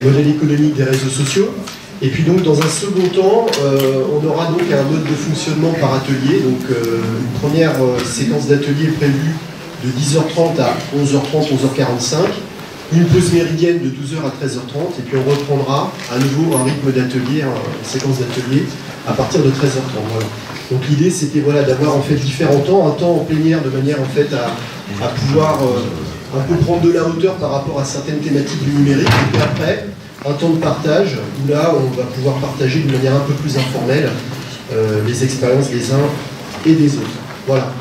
Modèle économique des réseaux sociaux. Et puis donc dans un second temps, on aura donc un mode de fonctionnement par atelier. Donc une première séquence d'atelier prévue de 10h30 à 11h30, 11h45. Une pause méridienne de 12h à 13h30. Et puis on reprendra à nouveau un rythme d'atelier, une séquence d'atelier à partir de 13h30. Voilà. Donc l'idée c'était voilà, d'avoir en fait différents temps, un temps en plénière de manière en fait à pouvoir un peu prendre de la hauteur par rapport à certaines thématiques du numérique, et puis après, un temps de partage, où là, on va pouvoir partager de manière un peu plus informelle les expériences des uns et des autres. Voilà.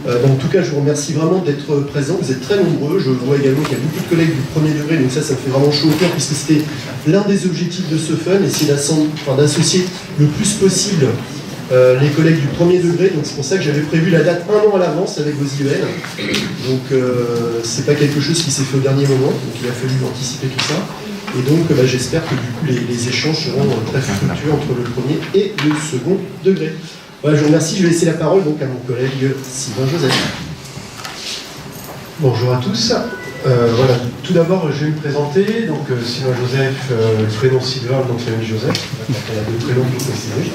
Donc, en tout cas, je vous remercie vraiment d'être présents. Vous êtes très nombreux. Je vois également qu'il y a beaucoup de collègues du premier degré, donc ça me fait vraiment chaud au cœur, puisque c'était l'un des objectifs de ce fun, essayer d'associer le plus possible les collègues du premier degré, donc c'est pour ça que j'avais prévu la date un an à l'avance avec vos IEN. Donc c'est pas quelque chose qui s'est fait au dernier moment, donc il a fallu anticiper tout ça. Et donc j'espère que du coup les échanges seront très fructueux entre le premier et le second degré. Voilà, je vous remercie, je vais laisser la parole donc à mon collègue Sylvain Joseph. Bonjour à tous. Voilà, tout d'abord je vais me présenter, donc Sylvain Joseph, le prénom Sylvain, le nom de famille Joseph, il y a deux prénoms pour préciser.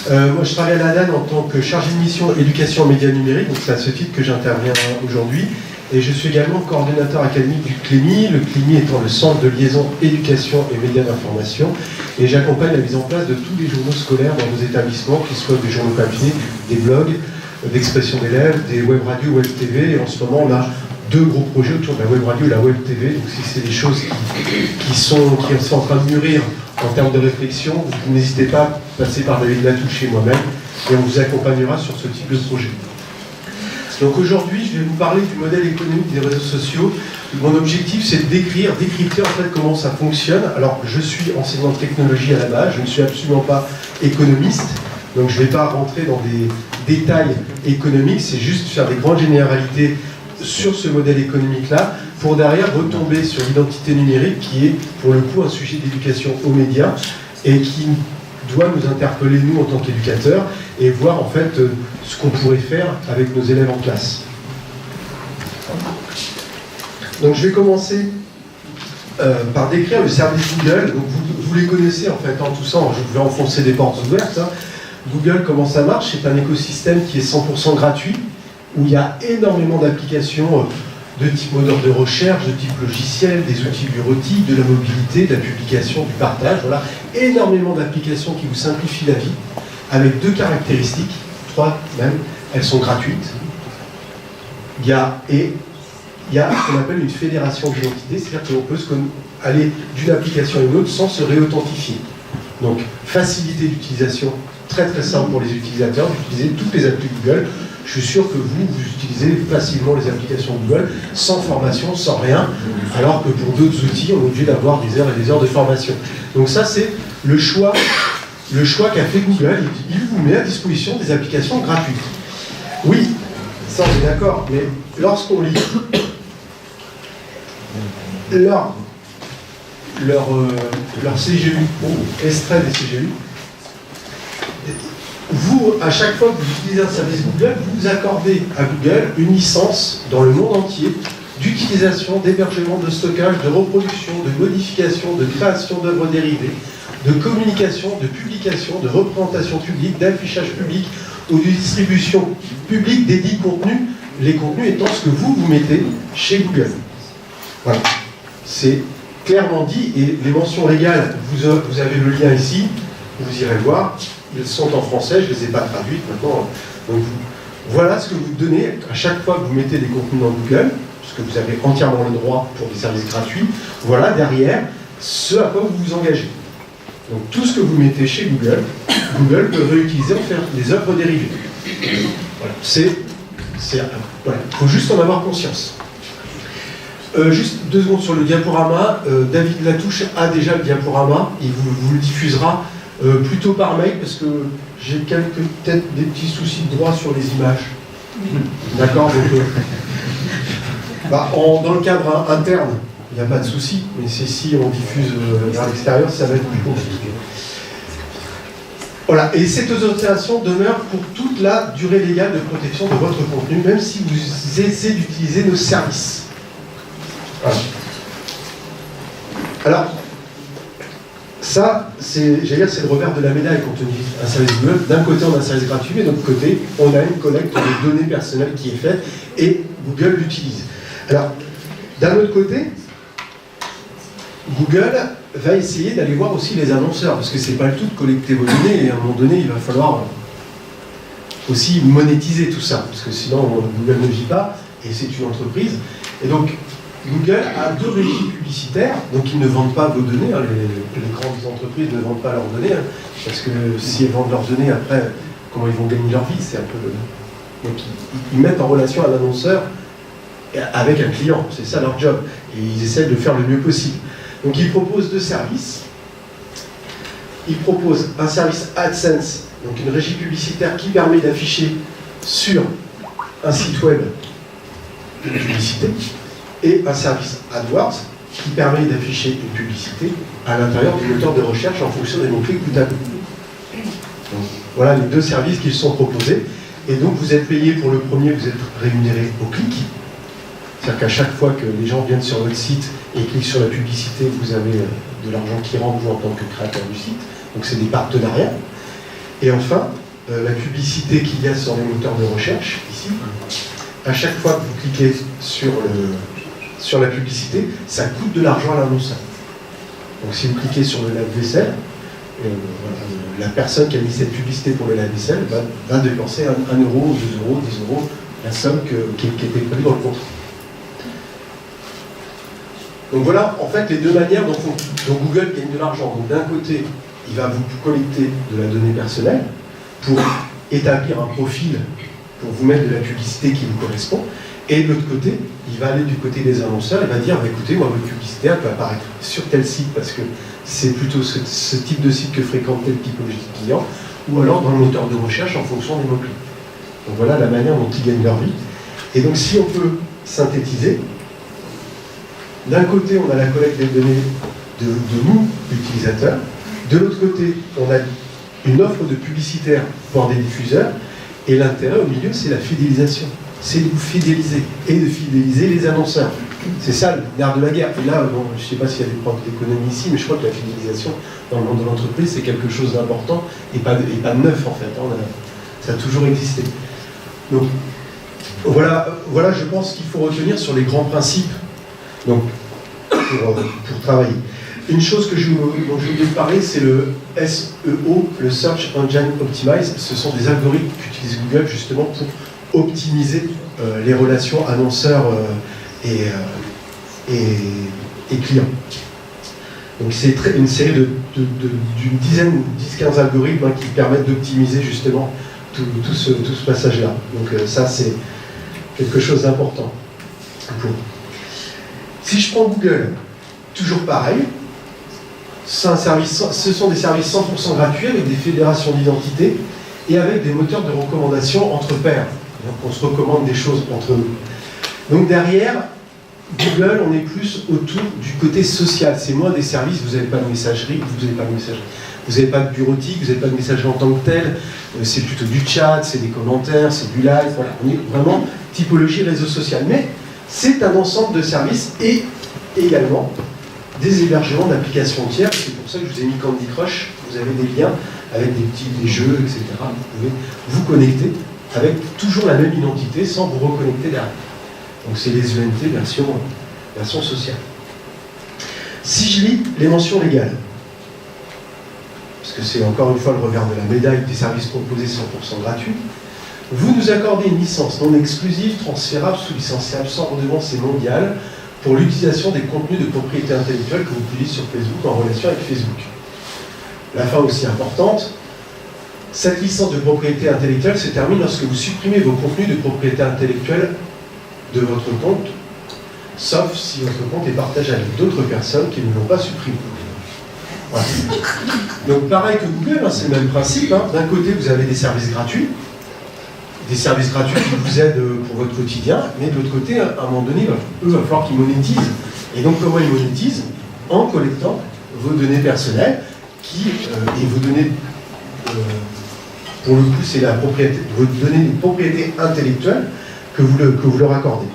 Moi, je travaille à l'ADAN en tant que chargé de mission éducation en médias numériques, donc c'est à ce titre que j'interviens aujourd'hui. Et je suis également coordonnateur académique du CLEMI, le CLEMI étant le centre de liaison éducation et médias d'information. Et j'accompagne la mise en place de tous les journaux scolaires dans vos établissements, qu'ils soient des journaux papier, des blogs, d'expression d'élèves, des web radios, web TV. Et en ce moment, on a deux gros projets autour de la web radio et la web TV. Donc si c'est des choses qui sont en train de mûrir en termes de réflexion, vous n'hésitez pas à passer par David Latouche et moi-même et on vous accompagnera sur ce type de projet. Donc aujourd'hui, je vais vous parler du modèle économique des réseaux sociaux. Mon objectif, c'est de décrypter en fait comment ça fonctionne. Alors, je suis enseignant de technologie à la base, je ne suis absolument pas économiste, donc je ne vais pas rentrer dans des détails économiques, c'est juste faire des grandes généralités sur ce modèle économique-là, pour derrière retomber sur l'identité numérique, qui est pour le coup un sujet d'éducation aux médias, et qui doit nous interpeller, nous, en tant qu'éducateurs, et voir en fait ce qu'on pourrait faire avec nos élèves en classe. Donc je vais commencer par décrire le service Google. Donc, vous les connaissez en fait, tout ça, je vais enfoncer des portes ouvertes. Google, comment ça marche? C'est un écosystème qui est 100% gratuit, où il y a énormément d'applications de type moteur de recherche, de type logiciel, des outils bureautiques, de la mobilité, de la publication, du partage, voilà, énormément d'applications qui vous simplifient la vie, avec deux caractéristiques, trois même, elles sont gratuites. Il y a ce qu'on appelle une fédération d'identité, c'est-à-dire qu'on peut aller d'une application à une autre sans se réauthentifier. Donc, facilité d'utilisation, très très simple pour les utilisateurs, d'utiliser toutes les applis Google. Je suis sûr que vous utilisez facilement les applications Google, sans formation, sans rien, alors que pour d'autres outils, on est obligé d'avoir des heures et des heures de formation. Donc ça, c'est le choix qu'a fait Google. Il vous met à disposition des applications gratuites. Oui, ça on est d'accord, mais lorsqu'on lit leur CGU, extrait des CGU, vous, à chaque fois que vous utilisez un service Google, vous vous accordez à Google une licence dans le monde entier d'utilisation, d'hébergement, de stockage, de reproduction, de modification, de création d'œuvres dérivées, de communication, de publication, de représentation publique, d'affichage public ou de distribution publique des dits contenus, les contenus étant ce que vous mettez chez Google. Voilà. C'est clairement dit, et les mentions légales, vous avez le lien ici, vous irez voir. Elles sont en français, je ne les ai pas traduites maintenant. Donc voilà ce que vous donnez à chaque fois que vous mettez des contenus dans Google, parce que vous avez entièrement le droit pour des services gratuits. Voilà derrière ce à quoi vous vous engagez. Donc tout ce que vous mettez chez Google, Google peut réutiliser en faire des œuvres dérivées. Voilà, voilà. Il faut juste en avoir conscience. Juste 2 secondes sur le diaporama. David Latouche a déjà le diaporama, il vous le diffusera. Plutôt par mail, parce que j'ai peut-être des petits soucis de droit sur les images. D'accord, donc, dans le cadre interne, il n'y a pas de souci, mais c'est si on diffuse vers l'extérieur, ça va être plus compliqué. Voilà, et cette autorisation demeure pour toute la durée légale de protection de votre contenu, même si vous essayez d'utiliser nos services. Voilà. Alors, ça, c'est le revers de la médaille quand on utilise un service Google. D'un côté, on a un service gratuit, mais de l'autre côté, on a une collecte de données personnelles qui est faite et Google l'utilise. Alors, d'un autre côté, Google va essayer d'aller voir aussi les annonceurs, parce que c'est pas le tout de collecter vos données, et à un moment donné, il va falloir aussi monétiser tout ça, parce que sinon, Google ne vit pas, et c'est une entreprise. Et donc, Google a 2 régies publicitaires, donc ils ne vendent pas vos données, hein, les grandes entreprises ne vendent pas leurs données, hein, parce que si elles vendent leurs données, après, comment ils vont gagner leur vie, c'est un peu... Donc ils mettent en relation un annonceur avec un client, c'est ça leur job, et ils essaient de le faire le mieux possible. Donc ils proposent 2 services. Ils proposent un service AdSense, donc une régie publicitaire qui permet d'afficher sur un site web une publicité, et un service AdWords qui permet d'afficher une publicité à l'intérieur du moteur de recherche en fonction des mots-clés que vous tapez. Donc, voilà les 2 services qui sont proposés. Et donc vous êtes payé pour le premier, vous êtes rémunéré au clic. C'est-à-dire qu'à chaque fois que les gens viennent sur votre site et cliquent sur la publicité, vous avez de l'argent qui rentre vous en tant que créateur du site. Donc c'est des partenariats. Et enfin, la publicité qu'il y a sur les moteurs de recherche, ici, à chaque fois que vous cliquez sur la publicité, ça coûte de l'argent à l'annonceur. Donc si vous cliquez sur le lave-vaisselle, la personne qui a mis cette publicité pour le lave-vaisselle va dépenser 1 euro, 2 euros, 10 euros, la somme qui était prévue dans le contrat. Donc voilà, en fait, les 2 manières dont Google gagne de l'argent. Donc d'un côté, il va vous collecter de la donnée personnelle pour établir un profil, pour vous mettre de la publicité qui vous correspond. Et de l'autre côté, il va aller du côté des annonceurs, il va dire, bah, écoutez, moi, votre publicité, elle peut apparaître sur tel site, parce que c'est plutôt ce type de site que fréquente telle typologie de client, ou alors dans le moteur de recherche en fonction des mots-clés. Donc voilà la manière dont ils gagnent leur vie. Et donc si on peut synthétiser, d'un côté, on a la collecte des données de nous, utilisateurs. De l'autre côté, on a une offre de publicitaire pour des diffuseurs. Et l'intérêt au milieu, c'est la fidélisation. C'est de vous fidéliser et de fidéliser les annonceurs. C'est ça le nerf de la guerre. Et là, bon, je ne sais pas s'il y a des profs d'économie ici, mais je crois que la fidélisation dans le monde de l'entreprise, c'est quelque chose d'important et pas de neuf en fait. Ça a toujours existé. Donc voilà, je pense qu'il faut retenir sur les grands principes. Donc, pour travailler. Une chose dont je voulais parler, c'est le SEO, le Search Engine Optimize. Ce sont des algorithmes qu'utilise Google justement pour optimiser les relations annonceurs et clients. Donc c'est une série d'une dizaine, 10-15 algorithmes qui permettent d'optimiser justement tout ce passage-là. Donc ça c'est quelque chose d'important. Si je prends Google, toujours pareil, ce sont des services 100% gratuits avec des fédérations d'identité et avec des moteurs de recommandation entre pairs. Donc on se recommande des choses entre nous. Donc derrière, Google, on est plus autour du côté social. C'est moins des services, vous n'avez pas de messagerie, vous n'avez pas de bureautique, vous n'avez pas de messagerie en tant que telle, c'est plutôt du chat, c'est des commentaires, c'est du live, voilà. On est vraiment typologie réseau social. Mais c'est un ensemble de services et également des hébergements d'applications tiers. C'est pour ça que je vous ai mis Candy Crush. Vous avez des liens avec des jeux, etc. Vous pouvez vous connecter avec toujours la même identité sans vous reconnecter derrière. Donc c'est les ENT version sociale. Si je lis les mentions légales, parce que c'est encore une fois le revers de la médaille des services proposés 100% gratuits, vous nous accordez une licence non exclusive, transférable, sous-licenciable, sans redevance et mondiale pour l'utilisation des contenus de propriété intellectuelle que vous utilisez sur Facebook en relation avec Facebook. La fin aussi importante, cette licence de propriété intellectuelle se termine lorsque vous supprimez vos contenus de propriété intellectuelle de votre compte, sauf si votre compte est partagé avec d'autres personnes qui ne l'ont pas supprimé. Voilà. Donc pareil que Google, c'est le même principe. D'un côté, vous avez des services gratuits qui vous aident pour votre quotidien, mais de l'autre côté, à un moment donné, il va falloir qu'ils monétisent. Et donc comment ils monétisent? En collectant vos données personnelles et vos données, pour le coup, c'est la propriété, vos données de propriété intellectuelle que vous leur accordez.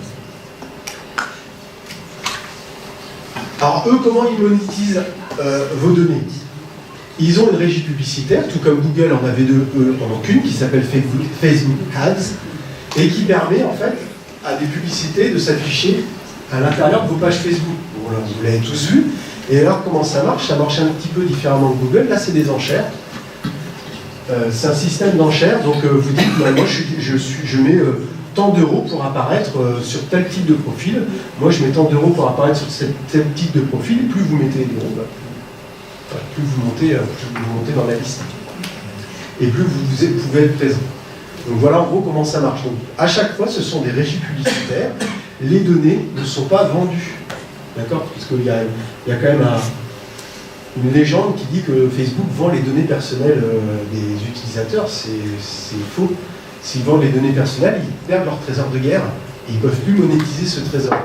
Alors eux, comment ils monétisent vos données? Ils ont une régie publicitaire, tout comme Google en avait deux, eux en ont qu'une, qui s'appelle Facebook Ads, et qui permet en fait à des publicités de s'afficher à l'intérieur de vos pages Facebook. Bon, là, vous l'avez tous vu. Et alors comment ça marche? Ça marche un petit peu différemment que Google. Là, c'est des enchères. C'est un système d'enchères. Donc vous dites, moi je mets tant d'euros pour apparaître sur tel type de profil. Moi, je mets tant d'euros pour apparaître sur tel type de profil. Plus vous mettez d'euros, plus vous montez dans la liste. Et plus vous pouvez être présent. Donc voilà en gros comment ça marche. Donc, à chaque fois, ce sont des régies publicitaires. Les données ne sont pas vendues. D'accord? Parce qu'il y a quand même une légende qui dit que Facebook vend les données personnelles des utilisateurs. C'est faux. S'ils vendent les données personnelles, ils perdent leur trésor de guerre et ils ne peuvent plus monétiser ce trésor.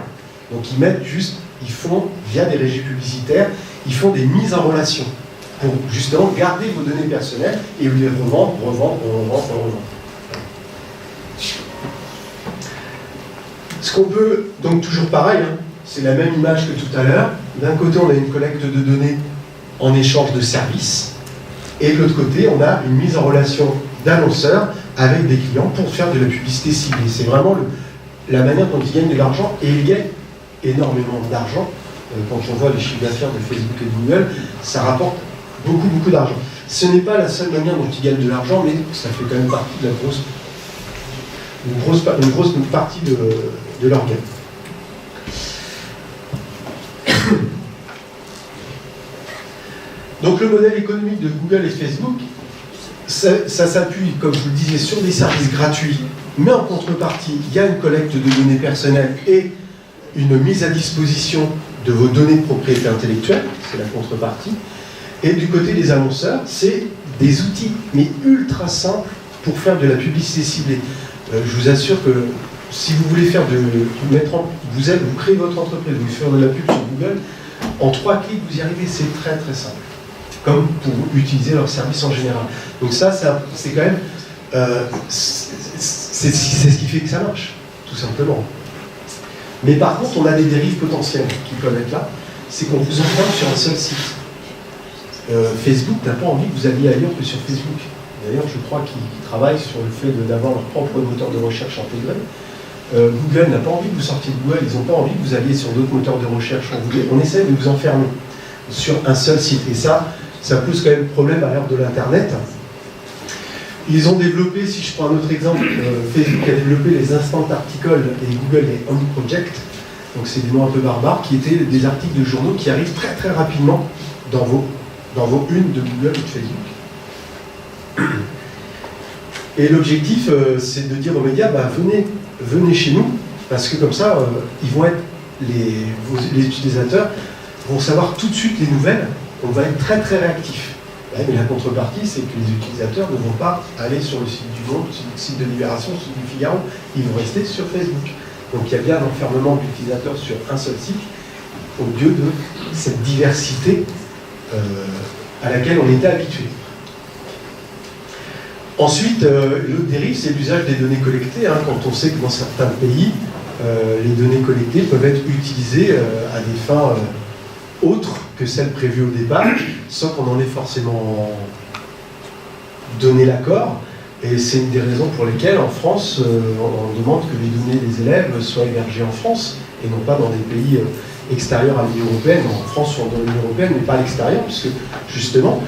Donc ils font, via des régies publicitaires, ils font des mises en relation pour justement garder vos données personnelles et les revendre. Ce qu'on peut, donc toujours pareil, hein, c'est la même image que tout à l'heure. D'un côté, on a une collecte de données en échange de services, et de l'autre côté, on a une mise en relation d'annonceurs avec des clients pour faire de la publicité ciblée. C'est vraiment la manière dont ils gagnent de l'argent, et ils gagnent énormément d'argent. Quand on voit les chiffres d'affaires de Facebook et de Google, ça rapporte beaucoup d'argent. Ce n'est pas la seule manière dont ils gagnent de l'argent, mais ça fait quand même partie de une grosse partie de leur gain. Donc le modèle économique de Google et Facebook, ça s'appuie, comme je vous le disais, sur des services gratuits, mais en contrepartie, il y a une collecte de données personnelles et une mise à disposition de vos données de propriété intellectuelle, c'est la contrepartie. Et du côté des annonceurs, c'est des outils, mais ultra simples pour faire de la publicité ciblée. Je vous assure que si vous voulez vous créez votre entreprise, vous voulez faire de la pub sur Google, en 3 clics, vous y arrivez, c'est très simple. Comme pour utiliser leurs services en général. Donc ça c'est quand même... c'est ce qui fait que ça marche, tout simplement. Mais par contre, on a des dérives potentielles qui peuvent être là. C'est qu'on vous enferme sur un seul site. Facebook n'a pas envie que vous alliez ailleurs que sur Facebook. D'ailleurs, je crois qu'ils travaillent sur le fait d'avoir leur propre moteur de recherche intégré. Google n'a pas envie que vous sortiez de Google, ils n'ont pas envie que vous alliez sur d'autres moteurs de recherche. On essaie de vous enfermer sur un seul site. Et ça pose quand même problème à l'ère de l'Internet. Ils ont développé, si je prends un autre exemple, Facebook a développé les Instant Articles et Google les Home Project. Donc c'est des noms un peu barbares, qui étaient des articles de journaux qui arrivent très rapidement dans vos unes de Google ou de Facebook. Et l'objectif, c'est de dire aux médias, venez chez nous, parce que comme ça, ils vont être les utilisateurs vont savoir tout de suite les nouvelles, on va être très réactifs. Ouais, mais la contrepartie, c'est que les utilisateurs ne vont pas aller sur le site du Monde, sur le site de Libération, sur le site du Figaro, ils vont rester sur Facebook. Donc il y a bien un enfermement d'utilisateurs sur un seul site, au lieu de cette diversité à laquelle on était habitué. Autre dérive, c'est l'usage des données collectées. Quand on sait que dans certains pays, les données collectées peuvent être utilisées à des fins autres que celles prévues au départ, sans qu'on en ait forcément donné l'accord. Et c'est une des raisons pour lesquelles, en France, on demande que les données des élèves soient hébergées en France, et non pas dans des pays extérieurs à l'Union européenne, en France ou dans l'Union européenne, mais pas à l'extérieur, puisque, justement,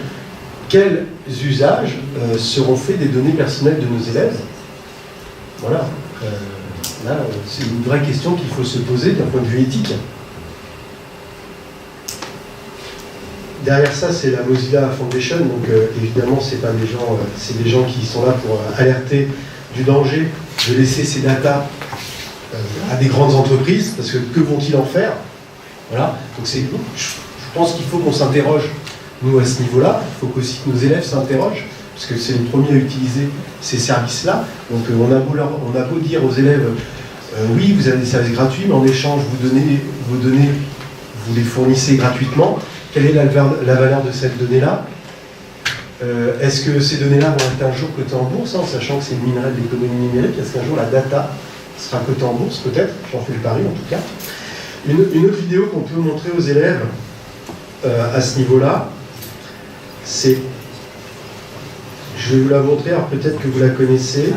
quels usages seront faits des données personnelles de nos élèves? Voilà. Là, c'est une vraie question qu'il faut se poser d'un point de vue éthique. Derrière ça, c'est la Mozilla Foundation, donc évidemment, c'est pas des gens, c'est des gens qui sont là pour alerter du danger de laisser ces datas à des grandes entreprises, parce que vont-ils en faire? Voilà. Donc je pense qu'il faut qu'on s'interroge, nous, à ce niveau-là. Il faut qu'aussi que nos élèves s'interrogent, parce que c'est les premiers à utiliser ces services-là. Donc on a beau dire aux élèves, oui, vous avez des services gratuits, mais en échange, vos données, vous les fournissez gratuitement. Quelle est la valeur de cette donnée-là? Est-ce que ces données-là vont être un jour cotées en bourse, en sachant que c'est le minerai de l'économie numérique? Est-ce qu'un jour la data sera cotée en bourse? Peut-être, j'en fais le pari en tout cas. Une autre vidéo qu'on peut montrer aux élèves à ce niveau-là, je vais vous la montrer, alors peut-être que vous la connaissez.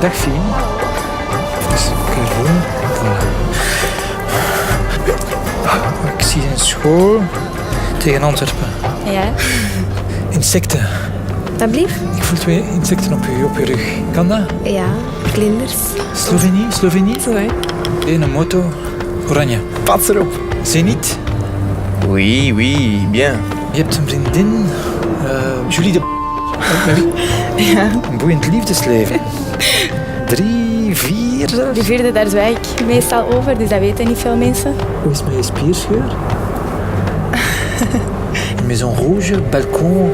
Dag Fien. Dus gewoon. Voilà. Ik zie een school tegen Antwerpen. Ja, Insecten. dat blieft? Ik voel 2 insecten op je rug. Kan dat? Ja, vlinders. Slovenie? Zo hè. Een moto. Oranje. Pas erop. Zenit. Oui, oui, bien. Je hebt een vriendin. Julie de... Met wie? Ja. Een boeiend liefdesleven. 3, 4 zelfs. Die vierde, daar zwijg ik meestal over, dus dat weten niet veel mensen. Hoe is het met je spierscheur? Une maison rouge, balcon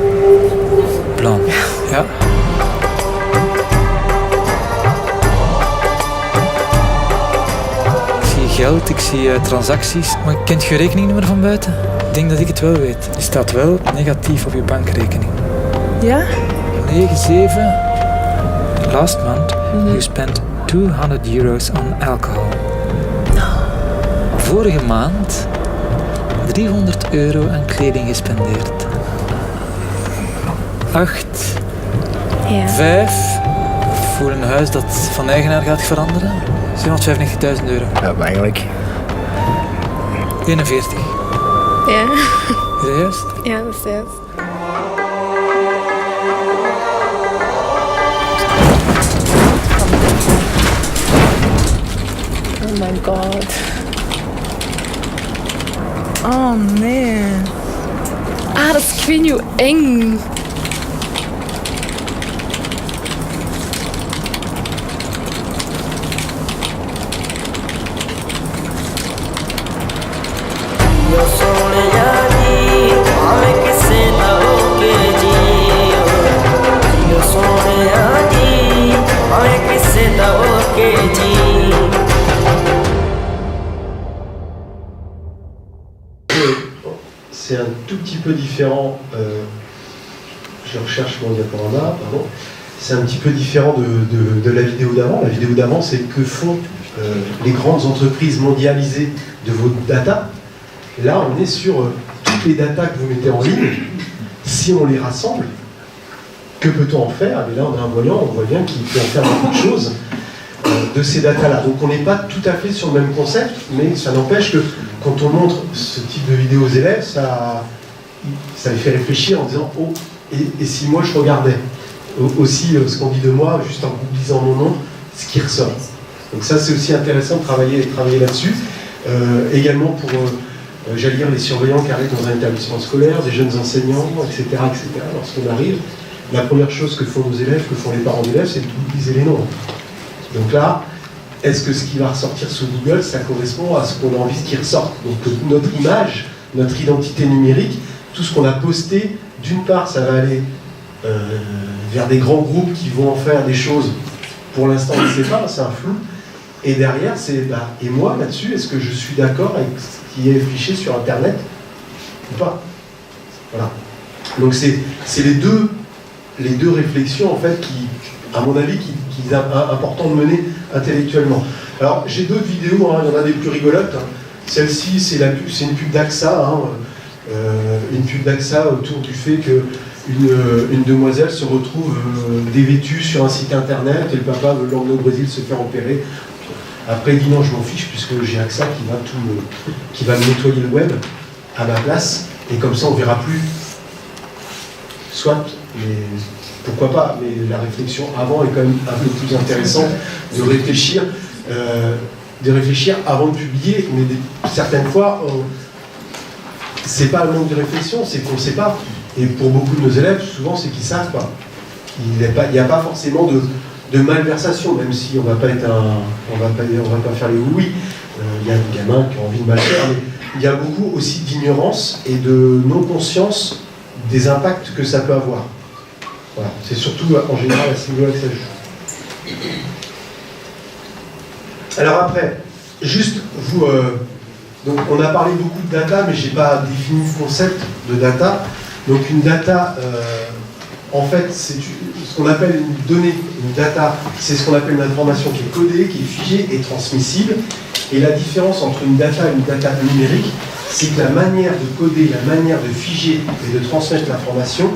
blanc. Ja. Ik zie geld, ik zie transacties. Maar kent je rekeningnummer van buiten? Ik denk dat ik het wel weet. Die staat wel negatief op je bankrekening. Ja? 9-7. Last month you spent €200 on alcohol. Vorige maand €300 aan kleding gespendeerd. 8. Ja. 5. Voor een huis dat van eigenaar gaat veranderen. €795.000. Ja, eigenlijk. 41. Ja. Is dat juist? Ja, dat is juist. Oh my god. Oh nee. Ah, dat is, ik weet niet hoe eng. C'est un tout petit peu différent, je recherche mon diaporama, pardon. C'est un petit peu différent de la vidéo d'avant. La vidéo d'avant, c'est que font les grandes entreprises mondialisées de vos data. Là, on est sur toutes les datas que vous mettez en ligne. Si on les rassemble, que peut-on en faire? Et là, on a un voyant, on voit bien qu'il peut en faire beaucoup de choses de ces datas-là. Donc on n'est pas tout à fait sur le même concept, mais ça n'empêche que quand on montre ce type de vidéo aux élèves, ça les fait réfléchir en disant « Oh, et si moi je regardais ?» Aussi, ce qu'on dit de moi, juste en disant mon nom, ce qui ressort. Donc ça, c'est aussi intéressant de travailler là-dessus. Également pour, j'allais dire, les surveillants qui arrivent dans un établissement scolaire, des jeunes enseignants, etc. etc. Lorsqu'on arrive, la première chose que font nos élèves, que font les parents d'élèves, c'est de utiliser les noms. Donc là, est-ce que ce qui va ressortir sur Google, ça correspond à ce qu'on a envie qu'il ressorte? Donc notre image, notre identité numérique, tout ce qu'on a posté, d'une part, ça va aller vers des grands groupes qui vont en faire des choses, pour l'instant on ne sait pas, c'est un flou, et derrière c'est, et moi là-dessus, est-ce que je suis d'accord avec ce qui est affiché sur Internet ou pas? Voilà. Donc c'est les deux réflexions en fait qui, à mon avis, qui est important de mener intellectuellement. Alors j'ai d'autres vidéos, hein, il y en a des plus rigolotes. Hein. Celle-ci, c'est une pub d'AXA, hein, une pub d'AXA autour du fait qu'une demoiselle se retrouve dévêtue sur un site internet et le papa veut l'emmener au Brésil se faire opérer. Après il dit non, je m'en fiche puisque j'ai AXA qui va me nettoyer le web à ma place et comme ça on verra plus. Soit, mais pourquoi pas, mais la réflexion avant est quand même un peu plus intéressante de réfléchir avant de publier, mais certaines fois, c'est pas le manque de réflexion, c'est qu'on ne sait pas. Et pour beaucoup de nos élèves, souvent, c'est qu'ils ne savent pas. Il n'y a pas forcément de malversation, même si on va pas faire les oui. Il y a des gamins qui ont envie de mal faire, mais il y a beaucoup aussi d'ignorance et de non-conscience des impacts que ça peut avoir. Voilà. C'est surtout en général à ce niveau-là que ça joue. Alors après, juste, donc on a parlé beaucoup de data, mais je n'ai pas défini le concept de data. Donc une data, en fait, c'est ce qu'on appelle une donnée. Une data, c'est ce qu'on appelle une information qui est codée, qui est figée et transmissible. Et la différence entre une data et une data numérique, c'est que la manière de coder, la manière de figer et de transmettre l'information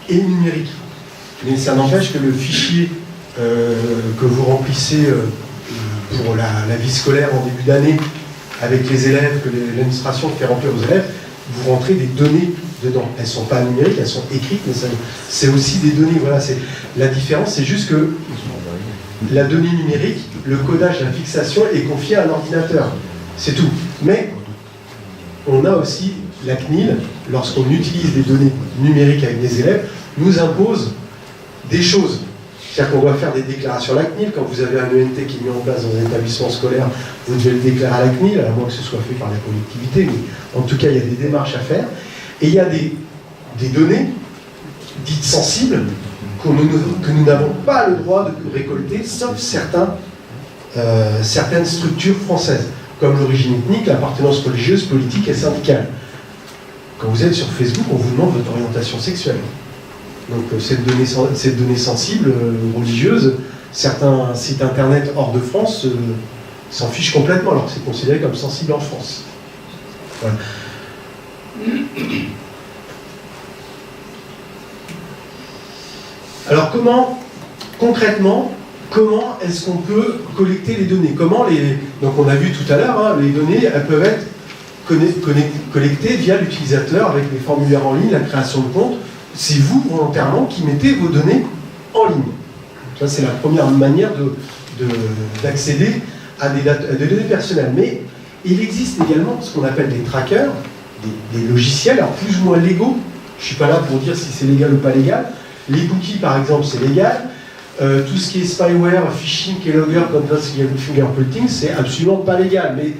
est numérique. Mais ça n'empêche que le fichier que vous remplissez pour la vie scolaire en début d'année, avec les élèves, que l'administration fait remplir aux élèves, vous rentrez des données dedans. Elles ne sont pas numériques, elles sont écrites, mais c'est aussi des données. Voilà, la différence, c'est juste que la donnée numérique, le codage, la fixation est confié à un ordinateur. C'est tout. Mais on a aussi la CNIL, lorsqu'on utilise des données numériques avec des élèves, nous impose des choses. C'est-à-dire qu'on doit faire des déclarations à la CNIL. Quand vous avez un ENT qui est mis en place dans un établissement scolaire, vous devez le déclarer à la CNIL, à moins que ce soit fait par la collectivité, mais en tout cas, il y a des démarches à faire. Et il y a des données dites sensibles que nous n'avons pas le droit de récolter, sauf certaines structures françaises, comme l'origine ethnique, l'appartenance religieuse, politique et syndicale. Quand vous êtes sur Facebook, on vous demande votre orientation sexuelle. Donc cette donnée sensible, religieuse, certains sites internet hors de France s'en fichent complètement, alors que c'est considéré comme sensible en France. Voilà. Alors concrètement, comment est-ce qu'on peut collecter les données? Donc on a vu tout à l'heure, hein, les données, elles peuvent être collectées via l'utilisateur avec les formulaires en ligne, la création de compte. C'est vous, volontairement, qui mettez vos données en ligne. Ça, c'est la première manière d'accéder à des données personnelles. Mais il existe également ce qu'on appelle des trackers, des logiciels, alors plus ou moins légaux. Je ne suis pas là pour dire si c'est légal ou pas légal. Les cookies, par exemple, c'est légal. Tout ce qui est spyware, phishing, keylogger, content fingerprinting, c'est absolument pas légal. Mais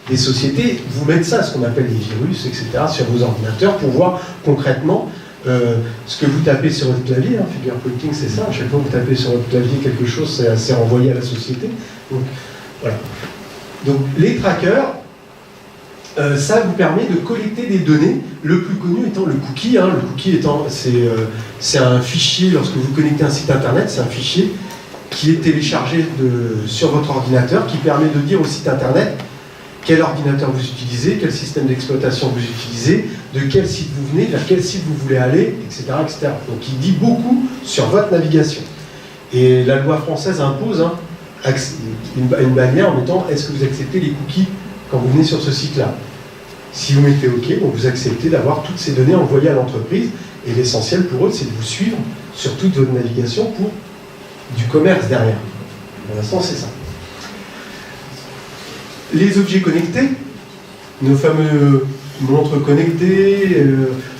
des sociétés vous mettent ça, ce qu'on appelle des virus, etc., sur vos ordinateurs pour voir concrètement ce que vous tapez sur votre clavier. Hein, fingerprinting, c'est ça. À chaque fois que vous tapez sur votre clavier quelque chose, c'est renvoyé à la société. Donc, voilà. Donc, les trackers, ça vous permet de collecter des données, le plus connu étant le cookie. Hein. Le cookie étant, c'est un fichier, lorsque vous connectez un site internet, c'est un fichier qui est téléchargé sur votre ordinateur, qui permet de dire au site internet quel ordinateur vous utilisez, quel système d'exploitation vous utilisez, de quel site vous venez, vers quel site vous voulez aller, etc., etc. Donc il dit beaucoup sur votre navigation. Et la loi française impose une bannière en mettant « Est-ce que vous acceptez les cookies quand vous venez sur ce site-là » Si vous mettez OK, bon, vous acceptez d'avoir toutes ces données envoyées à l'entreprise. Et l'essentiel pour eux, c'est de vous suivre sur toute votre navigation pour du commerce derrière. Pour l'instant, c'est ça. Les objets connectés, nos fameux montres connectées,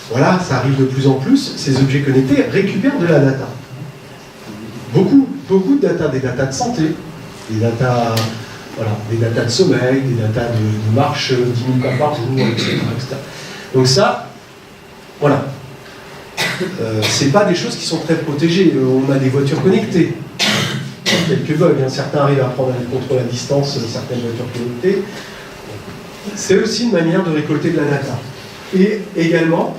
voilà, ça arrive de plus en plus. Ces objets connectés récupèrent de la data. Beaucoup de data, des datas de santé, des datas... Voilà, des datas de sommeil, des datas de marche 10 000 pas par jour, etc. Donc ça, voilà. C'est pas des choses qui sont très protégées. On a des voitures connectées. Il y a quelques bugs. Hein. Certains arrivent à prendre le contrôle à distance, certaines voitures connectées. C'est aussi une manière de récolter de la data. Et également,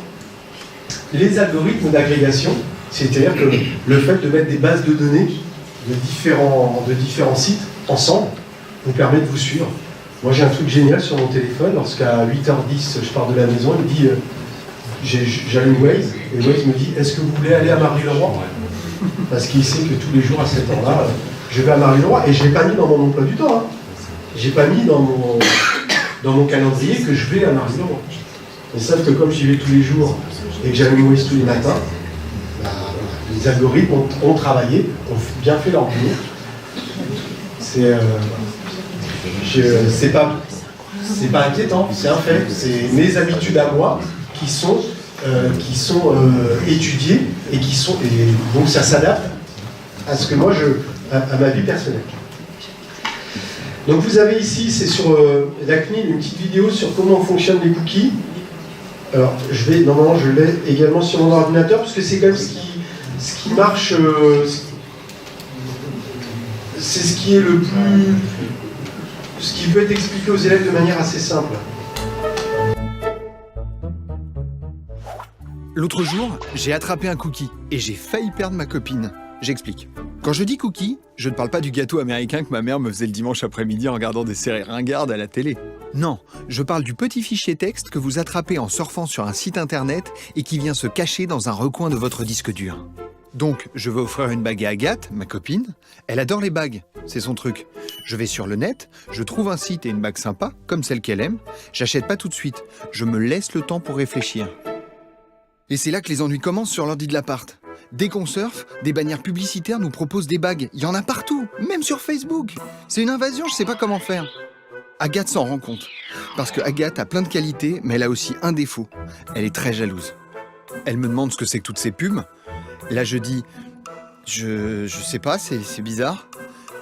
les algorithmes d'agrégation, c'est-à-dire que le fait de mettre des bases de données de différents sites ensemble, vous permet de vous suivre. Moi j'ai un truc génial sur mon téléphone, lorsqu'à 8h10 je pars de la maison, il me dit, j'allume Waze, et Waze me dit, est-ce que vous voulez aller à Marly-le-Roi? Parce qu'il sait que tous les jours à cette heure-là, je vais à Marly-le-Roi, et je ne l'ai pas mis dans mon emploi du temps. Hein. Je n'ai pas mis dans mon calendrier que je vais à Marly-le-Roi. Mais sauf que comme j'y vais tous les jours, et que j'allume Waze tous les matins, bah, les algorithmes ont travaillé, ont bien fait leur boulot. C'est pas inquiétant, c'est un fait. C'est mes habitudes à moi qui sont étudiées et donc ça s'adapte à ce que moi à ma vie personnelle. Donc vous avez ici, c'est sur la CNIL, une petite vidéo sur comment fonctionnent les cookies. Alors normalement je l'ai également sur mon ordinateur parce que c'est quand même ce qui marche. C'est ce qui est le plus ce qui peut être expliqué aux élèves de manière assez simple. L'autre jour, j'ai attrapé un cookie et j'ai failli perdre ma copine. J'explique. Quand je dis cookie, je ne parle pas du gâteau américain que ma mère me faisait le dimanche après-midi en regardant des séries ringardes à la télé. Non, je parle du petit fichier texte que vous attrapez en surfant sur un site internet et qui vient se cacher dans un recoin de votre disque dur. Donc, je vais offrir une bague à Agathe, ma copine. Elle adore les bagues, c'est son truc. Je vais sur le net, je trouve un site et une bague sympa, comme celle qu'elle aime. J'achète pas tout de suite, je me laisse le temps pour réfléchir. Et c'est là que les ennuis commencent sur l'ordi de l'appart. Dès qu'on surfe, des bannières publicitaires nous proposent des bagues. Il y en a partout, même sur Facebook. C'est une invasion, je sais pas comment faire. Agathe s'en rend compte. Parce que Agathe a plein de qualités, mais elle a aussi un défaut. Elle est très jalouse. Elle me demande ce que c'est que toutes ces pubs. Là, je dis, je sais pas, c'est bizarre.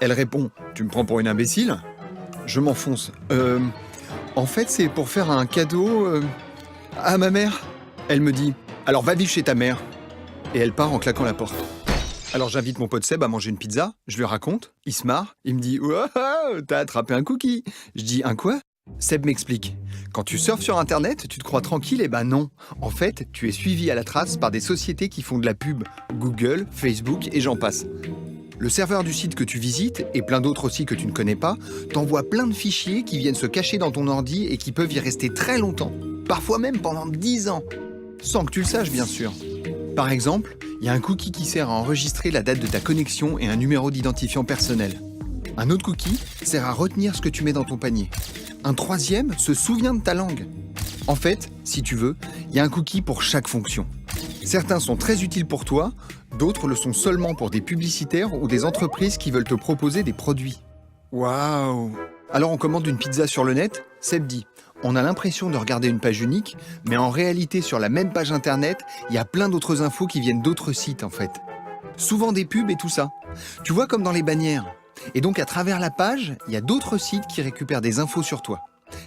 Elle répond, tu me prends pour une imbécile? Je m'enfonce. En fait, c'est pour faire un cadeau à ma mère. Elle me dit, alors va vivre chez ta mère. Et elle part en claquant la porte. Alors j'invite mon pote Seb à manger une pizza, je lui raconte, il se marre, il me dit « Wow, t'as attrapé un cookie !» Je dis « Un quoi ?» Seb m'explique. Quand tu surfes sur internet, tu te crois tranquille, et ben non. En fait, tu es suivi à la trace par des sociétés qui font de la pub. Google, Facebook et j'en passe. Le serveur du site que tu visites, et plein d'autres aussi que tu ne connais pas, t'envoie plein de fichiers qui viennent se cacher dans ton ordi et qui peuvent y rester très longtemps. Parfois même pendant 10 ans. Sans que tu le saches, bien sûr. Par exemple, il y a un cookie qui sert à enregistrer la date de ta connexion et un numéro d'identifiant personnel. Un autre cookie sert à retenir ce que tu mets dans ton panier. Un troisième se souvient de ta langue. En fait, si tu veux, il y a un cookie pour chaque fonction. Certains sont très utiles pour toi, d'autres le sont seulement pour des publicitaires ou des entreprises qui veulent te proposer des produits. Waouh! Alors on commande une pizza sur le net, Seb dit. On a l'impression de regarder une page unique, mais en réalité, sur la même page internet, il y a plein d'autres infos qui viennent d'autres sites, en fait. Souvent des pubs et tout ça. Tu vois, comme dans les bannières. Et donc, à travers la page, il y a d'autres sites qui récupèrent des infos sur toi.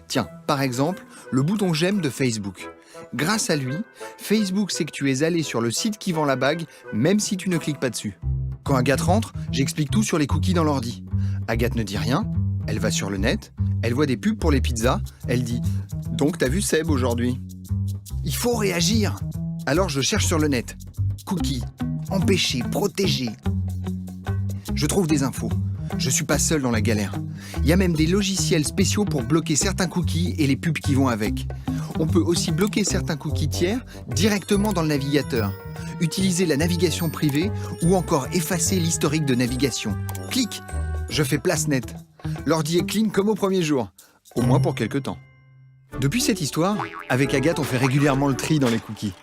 Tiens, par exemple, le bouton j'aime de Facebook. Grâce à lui, Facebook sait que tu es allé sur le site qui vend la bague, même si tu ne cliques pas dessus. Quand Agathe rentre, j'explique tout sur les cookies dans l'ordi. Agathe ne dit rien, elle va sur le net, elle voit des pubs pour les pizzas, elle dit « Donc t'as vu Seb aujourd'hui ?» Il faut réagir. Alors je cherche sur le net. Cookies, empêcher, protéger. Je trouve des infos. Je suis pas seul dans la galère. Il y a même des logiciels spéciaux pour bloquer certains cookies et les pubs qui vont avec. On peut aussi bloquer certains cookies tiers directement dans le navigateur. Utiliser la navigation privée ou encore effacer l'historique de navigation. Clic. Je fais place nette. L'ordi est clean comme au premier jour. Au moins pour quelque temps. Depuis cette histoire, avec Agathe, on fait régulièrement le tri dans les cookies.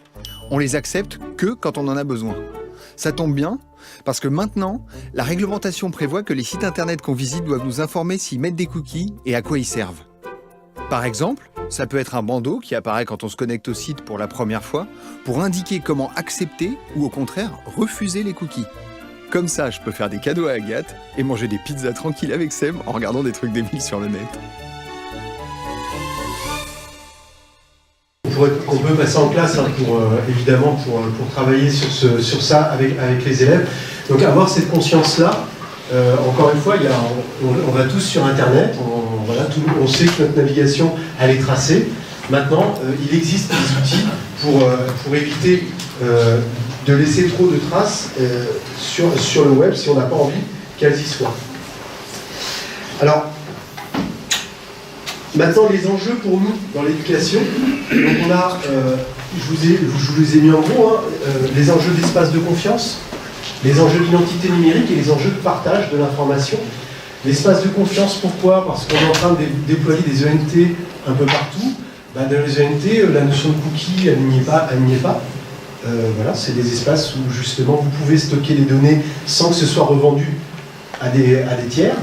On les accepte que quand on en a besoin. Ça tombe bien, parce que maintenant, la réglementation prévoit que les sites internet qu'on visite doivent nous informer s'ils mettent des cookies et à quoi ils servent. Par exemple, ça peut être un bandeau qui apparaît quand on se connecte au site pour la première fois, pour indiquer comment accepter ou au contraire refuser les cookies. Comme ça, je peux faire des cadeaux à Agathe et manger des pizzas tranquilles avec Seb en regardant des trucs débiles sur le net. On peut passer en classe évidemment pour travailler sur ça avec les élèves. Donc avoir cette conscience-là, encore une fois, on va tous sur Internet, on sait que notre navigation elle est tracée. Maintenant, il existe des outils pour éviter de laisser trop de traces sur le web si on n'a pas envie qu'elles y soient. Alors, maintenant, les enjeux pour nous dans l'éducation. Donc on a, je vous les ai mis en gros, les enjeux d'espace de confiance, les enjeux d'identité numérique et les enjeux de partage de l'information. L'espace de confiance, pourquoi? Parce qu'on est en train de déployer des ENT un peu partout. Dans les ENT, la notion de cookie, elle n'y est pas. Voilà, c'est des espaces où justement vous pouvez stocker les données sans que ce soit revendu à des tiers.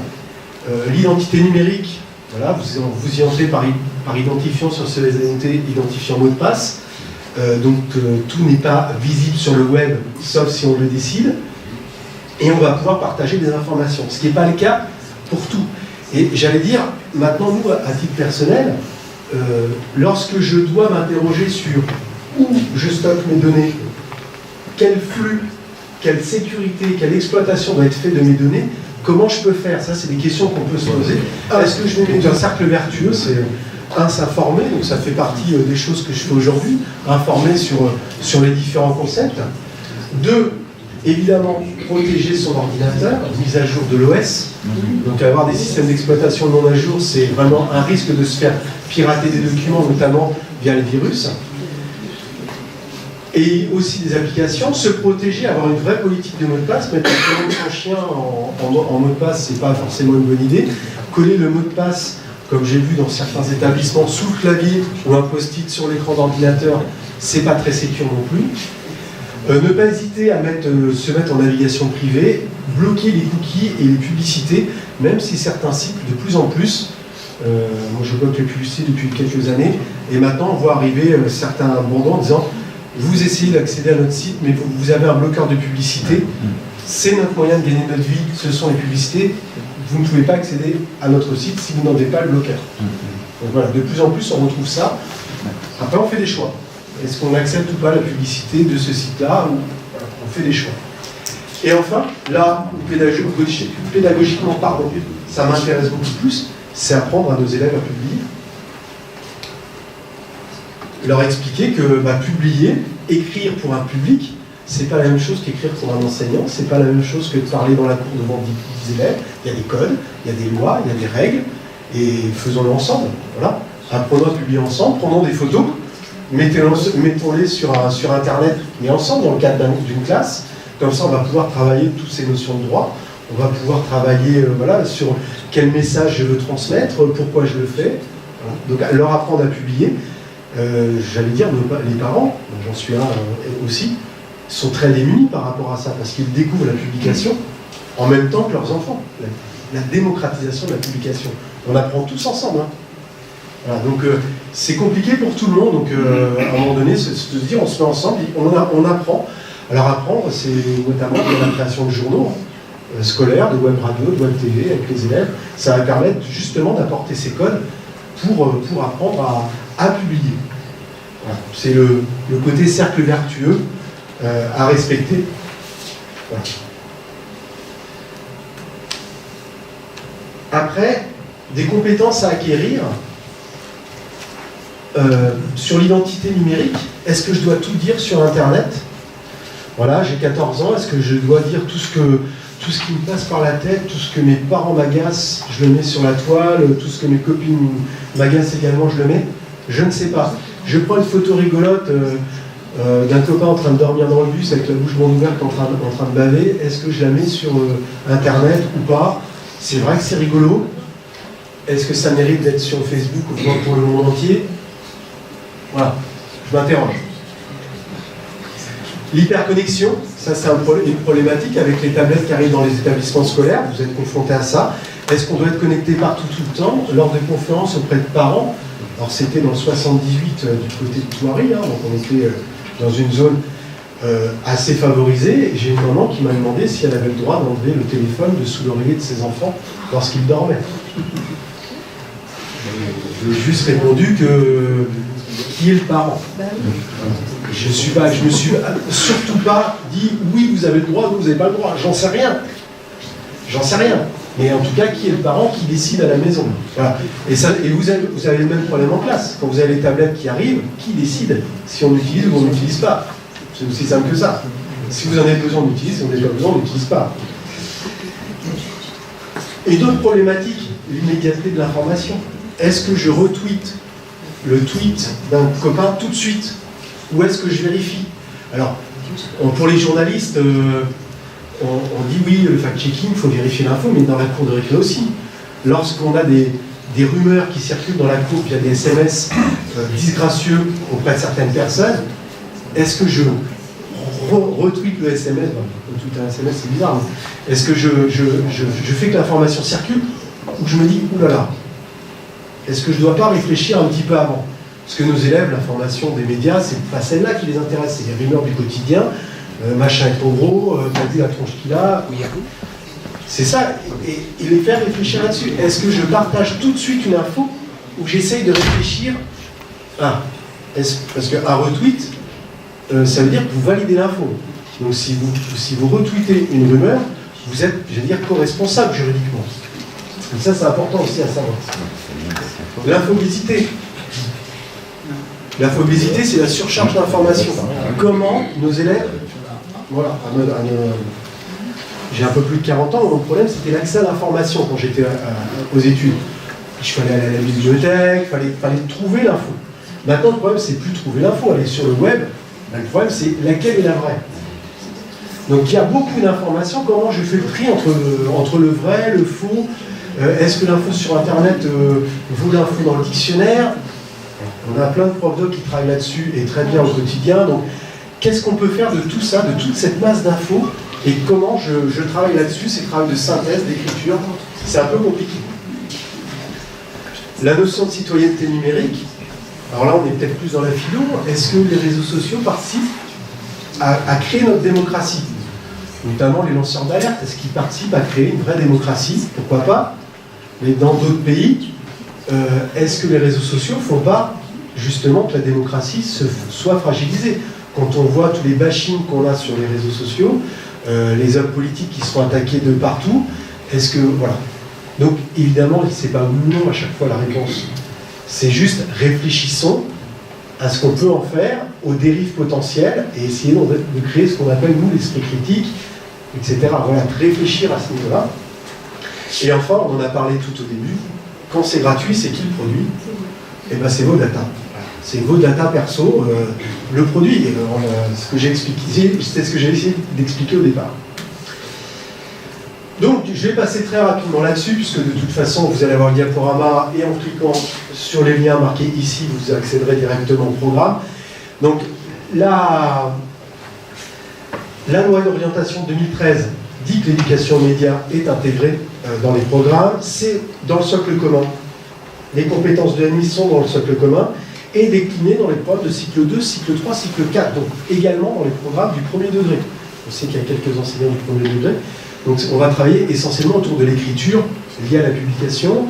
L'identité numérique, voilà, vous y entrez par identifiant sur ces ENT, identifiant mot de passe. Donc tout n'est pas visible sur le web, sauf si on le décide. Et on va pouvoir partager des informations, ce qui n'est pas le cas pour tout. Et j'allais dire, maintenant, nous, à titre personnel, lorsque je dois m'interroger sur où je stocke mes données, quel flux, quelle sécurité, quelle exploitation doit être faite de mes données, Comment je peux faire? Ça, c'est des questions qu'on peut se poser. Est-ce que je vais mettre un cercle vertueux? C'est s'informer, donc ça fait partie des choses que je fais aujourd'hui, informer sur les différents concepts. 2, évidemment, protéger son ordinateur, mise à jour de l'OS. Donc avoir des systèmes d'exploitation non à jour, c'est vraiment un risque de se faire pirater des documents, notamment via les virus. Et aussi des applications, se protéger, avoir une vraie politique de mot de passe, mettre son chien en mot de passe, c'est pas forcément une bonne idée. Coller le mot de passe, comme j'ai vu dans certains établissements, sous le clavier ou un post-it sur l'écran d'ordinateur, c'est pas très sécure non plus. Ne pas hésiter à se mettre en navigation privée, bloquer les cookies et les publicités, même si certains sites, de plus en plus, moi je bloque les publicités depuis quelques années, et maintenant on voit arriver certains abandons en disant vous essayez d'accéder à notre site, mais vous avez un bloqueur de publicité, c'est notre moyen de gagner notre vie, ce sont les publicités, vous ne pouvez pas accéder à notre site si vous n'avez pas le bloqueur. Donc voilà, de plus en plus on retrouve ça. Après on fait des choix. Est-ce qu'on accepte ou pas la publicité de ce site-là? On fait des choix. Et enfin, là, pédagogiquement, ça m'intéresse beaucoup plus, c'est apprendre à nos élèves à publier. Leur expliquer que publier, écrire pour un public, c'est pas la même chose qu'écrire pour un enseignant, c'est pas la même chose que de parler dans la cour devant 10 élèves. Il y a des codes, il y a des lois, il y a des règles, et faisons-le ensemble. Voilà. Apprenons à publier ensemble, prenons des photos, mettons-les sur Internet, mais ensemble dans le cadre d'une classe. Comme ça, on va pouvoir travailler toutes ces notions de droit. On va pouvoir travailler sur quel message je veux transmettre, pourquoi je le fais. Voilà. Donc, leur apprendre à publier. J'allais dire, les parents, j'en suis un aussi, sont très démunis par rapport à ça, parce qu'ils découvrent la publication en même temps que leurs enfants. La démocratisation de la publication. On apprend tous ensemble. Hein. Voilà, donc c'est compliqué pour tout le monde, donc à un moment donné, se dire on se met ensemble, on apprend. Alors apprendre, c'est notamment la création de journaux scolaires, de web radio, de web TV avec les élèves. Ça va permettre justement d'apporter ces codes pour apprendre à publier. Voilà. C'est le côté cercle vertueux à respecter. Voilà. Après, des compétences à acquérir. Sur l'identité numérique, est-ce que je dois tout dire sur Internet? Voilà, j'ai 14 ans, est-ce que je dois dire tout ce qui me passe par la tête, tout ce que mes parents m'agacent, je le mets sur la toile, tout ce que mes copines m'agacent également, je le mets? Je ne sais pas. Je prends une photo rigolote d'un copain en train de dormir dans le bus avec la bouche grande ouverte en train de baver, est-ce que je la mets sur Internet ou pas? C'est vrai que c'est rigolo. Est-ce que ça mérite d'être sur Facebook ou pour le monde entier? Voilà, je m'interroge. L'hyperconnexion, ça c'est une problématique avec les tablettes qui arrivent dans les établissements scolaires, vous êtes confrontés à ça. Est-ce qu'on doit être connecté partout tout le temps? Lors de conférences auprès de parents, alors c'était dans le 78 du côté de Thoiry, donc on était dans une zone assez favorisée, j'ai une maman qui m'a demandé si elle avait le droit d'enlever le téléphone de sous l'oreiller de ses enfants lorsqu'ils dormaient. Je lui ai juste répondu que qui est le parent? Je me suis surtout pas dit oui vous avez le droit, vous n'avez pas le droit, j'en sais rien. Mais en tout cas, qui est le parent qui décide à la maison? Voilà. Et vous avez le même problème en classe. Quand vous avez les tablettes qui arrivent, qui décide si on utilise ou on n'utilise pas? C'est aussi simple que ça. Si vous en avez besoin, on utilise, si on n'a pas besoin, on n'utilise pas. Et d'autres problématiques, l'immédiateté de l'information. Est-ce que je retweete le tweet d'un copain tout de suite? Ou est-ce que je vérifie? Alors, pour les journalistes, on dit oui, le fact-checking, il faut vérifier l'info, mais dans la cour de récré aussi. Lorsqu'on a des rumeurs qui circulent dans la cour via des SMS disgracieux auprès de certaines personnes, est-ce que je retweet le SMS? Tout un SMS, c'est bizarre. Mais est-ce que je fais que l'information circule, ou je me dis, oulala, est-ce que je ne dois pas réfléchir un petit peu avant? Parce que nos élèves, l'information des médias, c'est pas celle-là qui les intéresse, c'est les rumeurs du quotidien, machin est trop gros, t'as vu la tronche qu'il a, c'est ça, et les faire réfléchir là-dessus. Est-ce que je partage tout de suite une info, ou j'essaye de réfléchir parce qu'un retweet, ça veut dire que vous validez l'info. Donc si vous retweetez une rumeur, vous êtes, je vais dire, co-responsable juridiquement. Et ça, c'est important aussi à savoir. L'infobésité. L'infobésité, c'est la surcharge d'informations. Comment nos élèves... Voilà, j'ai un peu plus de 40 ans, mon problème, c'était l'accès à l'information quand j'étais aux études. Il fallait aller à la bibliothèque, il fallait trouver l'info. Maintenant, le problème, c'est plus trouver l'info, aller sur le web. Le problème, c'est laquelle est la vraie. Donc, il y a beaucoup d'informations. Comment je fais le tri entre le vrai, le faux? Est-ce que l'info sur Internet vaut l'info dans le dictionnaire? On a plein de profs doc qui travaillent là-dessus et très bien au quotidien. Donc, qu'est-ce qu'on peut faire de tout ça, de toute cette masse d'infos? Et comment je travaille là-dessus, ces travaux de synthèse, d'écriture? C'est un peu compliqué. La notion de citoyenneté numérique, alors là on est peut-être plus dans la philo, est-ce que les réseaux sociaux participent à créer notre démocratie? Notamment les lanceurs d'alerte, est-ce qu'ils participent à créer une vraie démocratie? Pourquoi pas? Mais dans d'autres pays, est-ce que les réseaux sociaux ne font pas justement que la démocratie soit fragilisée? Quand on voit tous les bashings qu'on a sur les réseaux sociaux, les hommes politiques qui sont attaqués de partout, est-ce que... Voilà. Donc, évidemment, c'est pas oui ou non à chaque fois la réponse. C'est juste réfléchissons à ce qu'on peut en faire, aux dérives potentielles, et essayer de créer ce qu'on appelle, nous, l'esprit critique, etc. Voilà, de réfléchir à ce niveau-là. Et enfin, on en a parlé tout au début, quand c'est gratuit, c'est qui le produit? Eh bien, c'est vos data. C'est vos data perso, le produit. Ce que j'ai expliqué, c'était ce que j'ai essayé d'expliquer au départ. Donc, je vais passer très rapidement là-dessus, puisque de toute façon, vous allez avoir le diaporama, et en cliquant sur les liens marqués ici, vous accéderez directement au programme. Donc, la loi d'orientation 2013 dit que l'éducation aux médias est intégrée dans les programmes. C'est dans le socle commun. Les compétences de l'ANI sont dans le socle commun et déclinées dans les programmes de cycle 2, cycle 3, cycle 4. Donc, également dans les programmes du premier degré. On sait qu'il y a quelques enseignants du premier degré. Donc on va travailler essentiellement autour de l'écriture liée à la publication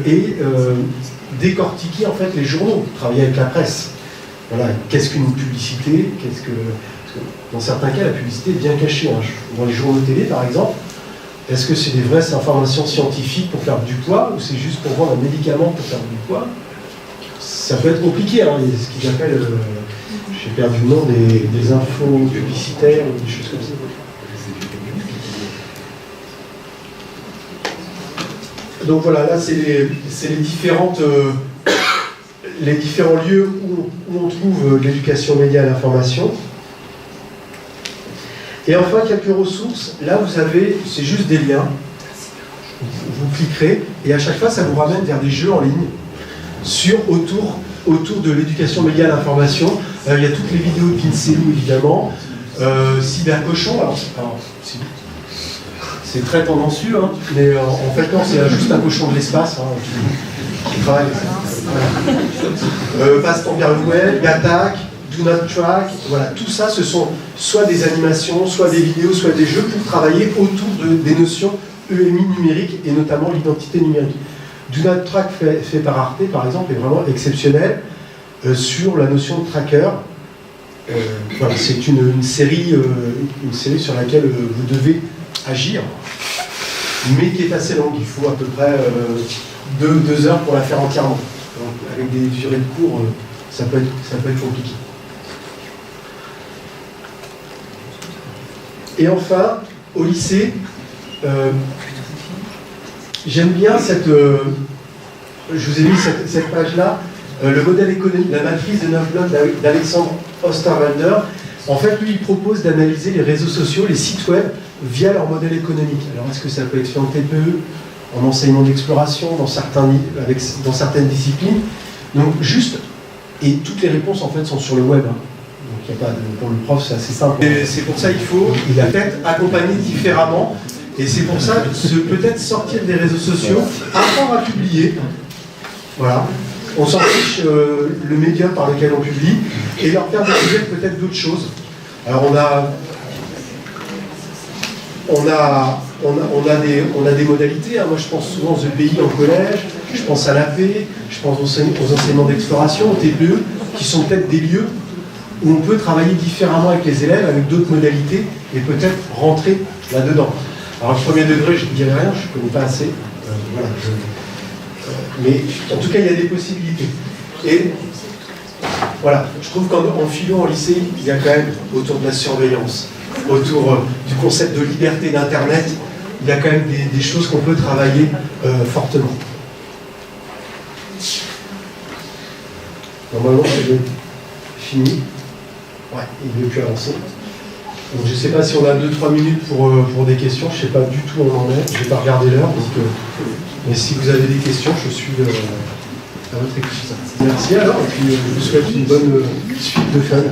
et décortiquer en fait les journaux, travailler avec la presse. Voilà, qu'est-ce qu'une publicité? Parce que dans certains cas, la publicité est bien cachée. Hein. Dans les journaux télé, par exemple, est-ce que c'est des vraies informations scientifiques pour perdre du poids ou c'est juste pour vendre un médicament pour perdre du poids? Ça peut être compliqué. Hein. Il y a ce qu'ils appellent, j'ai perdu le nom, des infos publicitaires ou des choses comme ça. Donc voilà, là c'est les différents lieux où on trouve l'éducation média et l'information. Et enfin, quelques ressources. Là, vous avez, c'est juste des liens. Vous cliquerez et à chaque fois, ça vous ramène vers des jeux en ligne autour de l'éducation média et l'information. Il y a toutes les vidéos de Pincelou, évidemment. Cybercochon, c'est très tendancieux, hein, mais en fait, non, c'est juste un cochon de l'espace qui travaille. Passe-temps vers le web, Gattac, Do Not Track, voilà, tout ça, ce sont soit des animations, soit des vidéos, soit des jeux pour travailler autour des notions EMI numériques et notamment l'identité numérique. Do Not Track fait par Arte, par exemple, est vraiment exceptionnel sur la notion de tracker. Voilà, c'est une série sur laquelle vous devez agir, mais qui est assez longue. Il faut à peu près 2 heures pour la faire entièrement. Donc, avec des durées de cours, ça peut être compliqué. Et enfin, au lycée, j'aime bien je vous ai mis cette page-là, le modèle économique, la matrice de 9 blocs d'Alexandre Osterwalder. En fait, lui, il propose d'analyser les réseaux sociaux, les sites web, via leur modèle économique. Alors, est-ce que ça peut être fait en TPE, en enseignement d'exploration, dans certaines disciplines? Donc, et toutes les réponses, en fait, sont sur le web. Hein. Donc, il n'y a pas pour le prof, c'est assez simple. Et c'est pour ça il a peut-être accompagné différemment. Et c'est pour ça, peut-être sortir des réseaux sociaux, apprendre à publier. Voilà. On s'en fiche le média par lequel on publie et leur faire découvrir peut-être d'autres choses. Alors on a des modalités. Hein. Moi je pense souvent aux EPI en collège, je pense à l'AP, je pense aux enseignements d'exploration, aux TPE, qui sont peut-être des lieux où on peut travailler différemment avec les élèves, avec d'autres modalités, et peut-être rentrer là-dedans. Alors, le premier degré, je ne dirais rien, je ne connais pas assez. Voilà, mais en tout cas, il y a des possibilités. Et voilà, je trouve qu'en philo, en lycée, il y a quand même, autour de la surveillance, autour du concept de liberté d'Internet, il y a quand même des choses qu'on peut travailler fortement. Normalement, c'est fini. Ouais, il ne veut plus avancer. Donc, je ne sais pas si on a 2-3 minutes pour des questions. Je ne sais pas du tout où on en est. Je n'ai pas regardé l'heure. Mais si vous avez des questions, je suis à votre écoute. Merci alors. Et puis, je vous souhaite une bonne suite de fun.